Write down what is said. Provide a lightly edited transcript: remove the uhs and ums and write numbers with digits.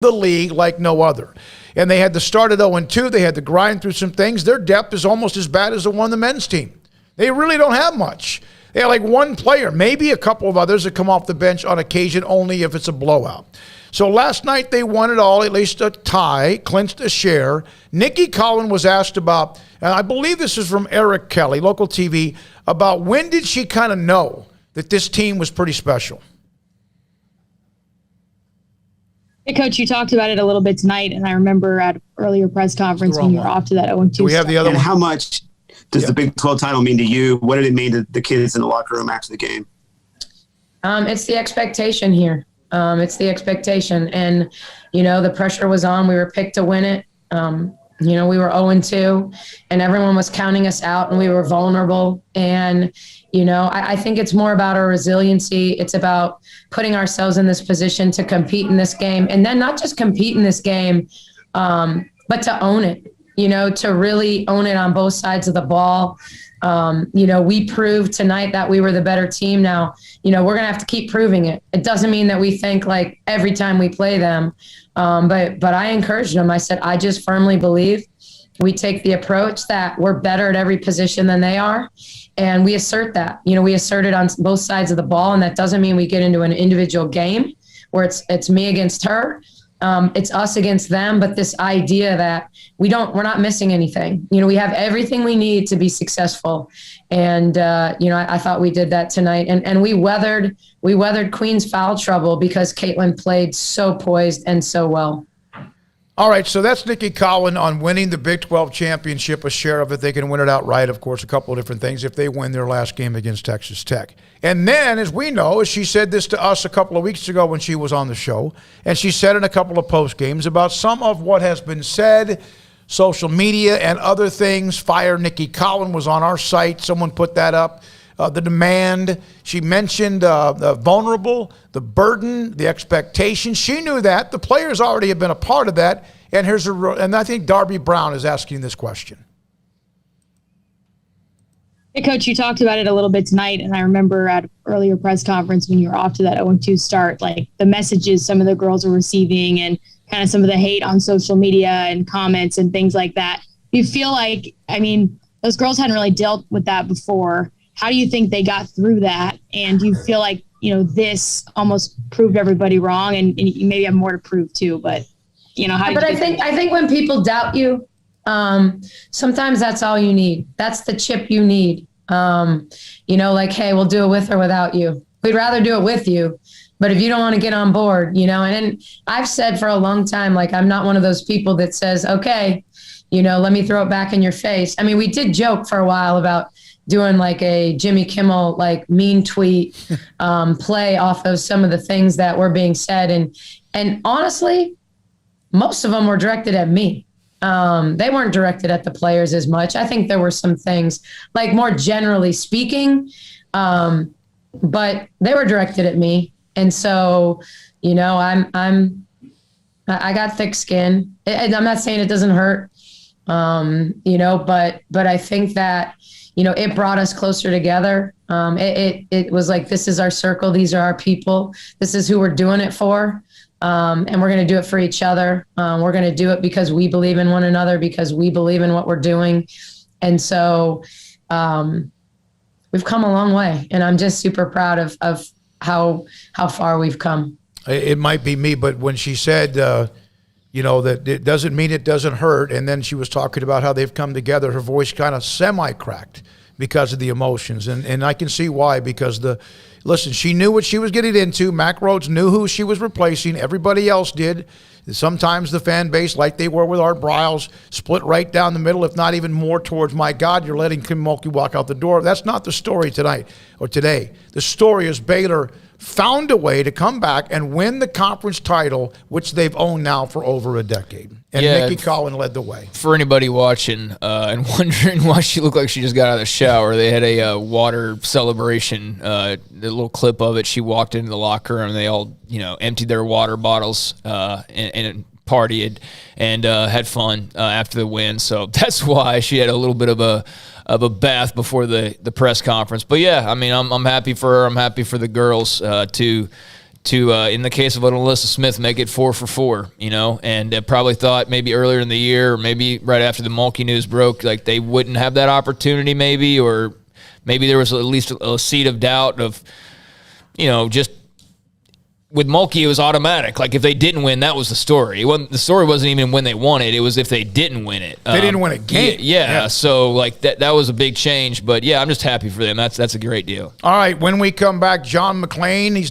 the league like no other. And they had to start at 0-2. They had to grind through some things. Their depth is almost as bad as the one on the men's team. They really don't have much. They have like one player, maybe a couple of others that come off the bench on occasion only if it's a blowout. So last night they won it all, at least a tie, clinched a share. Nicki Collen was asked about, and I believe this is from Eric Kelly, local TV, about when did she kind of know that this team was pretty special? Hey, Coach, you talked about it a little bit tonight, and I remember at earlier press conference when you were off to that 0-2 Do we have the other and one? how much does the Big 12 title mean to you? What did it mean to the kids in the locker room after the game? It's the expectation here. It's the expectation. And, the pressure was on. We were picked to win it. We were 0-2, and everyone was counting us out, and we were vulnerable. And, I think it's more about our resiliency. It's about putting ourselves in this position to compete in this game, and then not just compete in this game, but to own it, to really own it on both sides of the ball. We proved tonight that we were the better team. Now, we're going to have to keep proving it. It doesn't mean that we think like every time we play them. But I encouraged them. I said, I just firmly believe we take the approach that we're better at every position than they are. And we assert that, we assert it on both sides of the ball. And that doesn't mean we get into an individual game where it's me against her. It's us against them. But this idea that we're not missing anything, we have everything we need to be successful. And, I thought we did that tonight, and we weathered Queen's foul trouble because Caitlin played so poised and so well. All right, so that's Nicki Collen on winning the Big 12 championship, a share of it. They can win it outright, of course, a couple of different things if they win their last game against Texas Tech. And then, as we know, as she said this to us a couple of weeks ago when she was on the show, and she said in a couple of post games about some of what has been said, social media and other things. Fire Nicki Collen was on our site. Someone put that up. The demand. She mentioned the vulnerable, the burden, the expectation. She knew that. The players already have been a part of that. And and I think Darby Brown is asking this question. Hey, Coach, you talked about it a little bit tonight, and I remember at earlier press conference when you were off to that 0-2 start, like the messages some of the girls are receiving and kind of some of the hate on social media and comments and things like that. You feel like, those girls hadn't really dealt with that before. How do you think they got through that? And do you feel like, this almost proved everybody wrong, and you maybe have more to prove too, but how do you I think when people doubt you, sometimes that's all you need. That's the chip you need. Like, hey, we'll do it with or without you. We'd rather do it with you. But if you don't want to get on board, and I've said for a long time, like, I'm not one of those people that says, okay, let me throw it back in your face. We did joke for a while about doing like a Jimmy Kimmel, like mean tweet play off of some of the things that were being said. And honestly, most of them were directed at me. They weren't directed at the players as much. I think there were some things like more generally speaking, but they were directed at me. And so, I got thick skin. I'm not saying it doesn't hurt, but I think that, it brought us closer together. It was like, this is our circle. These are our people. This is who we're doing it for. And we're going to do it for each other. We're going to do it because we believe in one another, because we believe in what we're doing. And so we've come a long way, and I'm just super proud of how far we've come. It might be me, but when she said, that it doesn't mean it doesn't hurt, and then she was talking about how they've come together, her voice kind of semi-cracked because of the emotions. And I can see why, because listen, she knew what she was getting into. Mack Rhoades knew who she was replacing. Everybody else did. Sometimes the fan base, like they were with Art Briles, split right down the middle, if not even more towards, my God, you're letting Kim Mulkey walk out the door. That's not the story tonight or today. The story is Baylor found a way to come back and win the conference title, which they've owned now for over a decade. And Nicki Collen led the way. For anybody watching and wondering why she looked like she just got out of the shower, they had a water celebration, the little clip of it. She walked into the locker room, and they all, emptied their water bottles and partied and had fun after the win. So that's why she had a little bit of a bath before the press conference. But yeah, I'm happy for her. I'm happy for the girls to to in the case of an Alyssa Smith, make it 4 for 4, you know, and probably thought maybe earlier in the year, or maybe right after the Mulkey news broke, like they wouldn't have that opportunity maybe, or maybe there was at least a seed of doubt of, you know, just with Mulkey, it was automatic. Like if they didn't win, that was the story. The story wasn't even when they won it. It was if they didn't win it. They didn't win a game. Yeah. So like that was a big change. But yeah, I'm just happy for them. That's a great deal. All right. When we come back, John McClain, he's